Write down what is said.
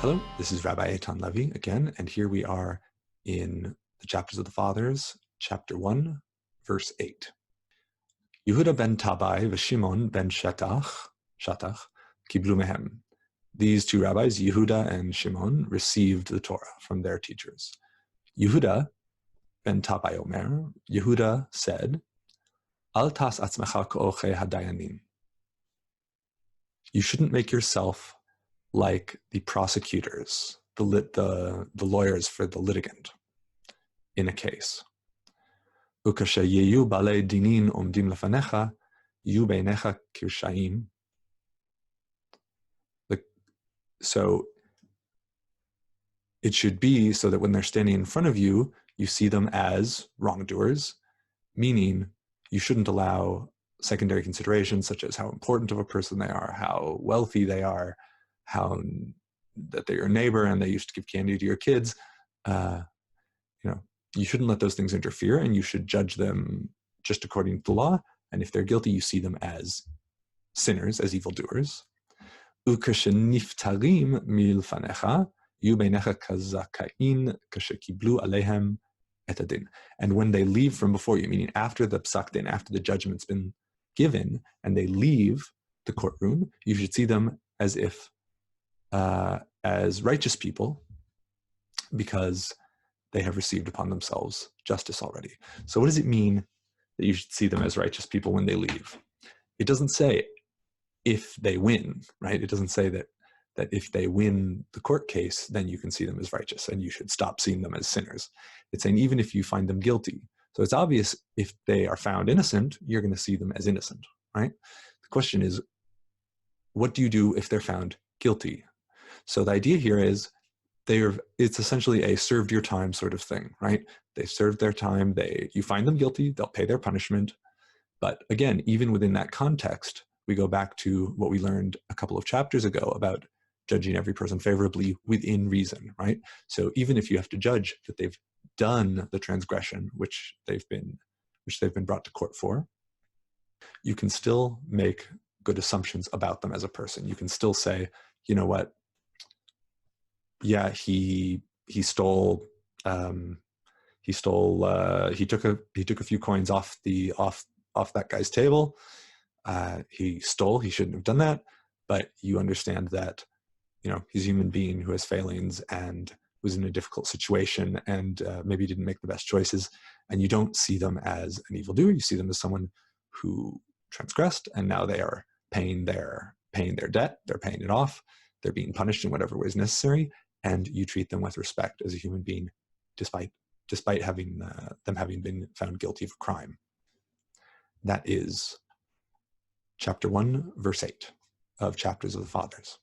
Hello, this is Rabbi Eitan Levi again, and here we are in the Chapters of the Fathers, chapter 1, verse 8. Yehuda ben Tabai v'Shimon ben Shatach kiblu mehem. These two rabbis, Yehuda and Shimon, received the Torah from their teachers. Yehuda ben Tabai Omer, Yehuda said, Al tas atzmecha k'ochei hadayanim. You shouldn't make yourself like the prosecutors, the lawyers for the litigant in a case. Ukashayeyu balei dinin omdim lefanecha, yu beinecha kirshaim. So it should be so that when they're standing in front of you, you see them as wrongdoers, meaning you shouldn't allow secondary considerations such as how important of a person they are, how wealthy they are, how that they're your neighbor and they used to give candy to your kids. You shouldn't let those things interfere, and you should judge them just according to the law. And if they're guilty, you see them as sinners, as evildoers. Ukasheniftarim milfanecha, yu beinecha kazakain kashekiblu alehem etadin. And when they leave from before you, meaning after the psak din, after the judgment's been given, and they leave the courtroom, you should see them as if as righteous people, because they have received upon themselves justice already. So what does it mean that you should see them as righteous people when they leave? It doesn't say if they win, right? It doesn't say that if they win the court case, then you can see them as righteous and you should stop seeing them as sinners. It's saying even if you find them guilty. So it's obvious if they are found innocent, you're going to see them as innocent, right? The question is, what do you do if they're found guilty? So the idea here is it's essentially a served your time sort of thing, right? They've served their time, you find them guilty, they'll pay their punishment. But again, even within that context, we go back to what we learned a couple of chapters ago about judging every person favorably within reason, right? So even if you have to judge that they've done the transgression which they've been brought to court for, you can still make good assumptions about them as a person. You can still say, you know what, yeah, he took a few coins off that guy's table. He shouldn't have done that, but you understand that, he's a human being who has failings and was in a difficult situation and maybe didn't make the best choices, and you don't see them as an evildoer. You see them as someone who transgressed, and now they are paying their debt. They're paying it off. They're being punished in whatever way is necessary, and you treat them with respect as a human being, despite having them having been found guilty of a crime. That is chapter 1, verse 8 of Chapters of the Fathers.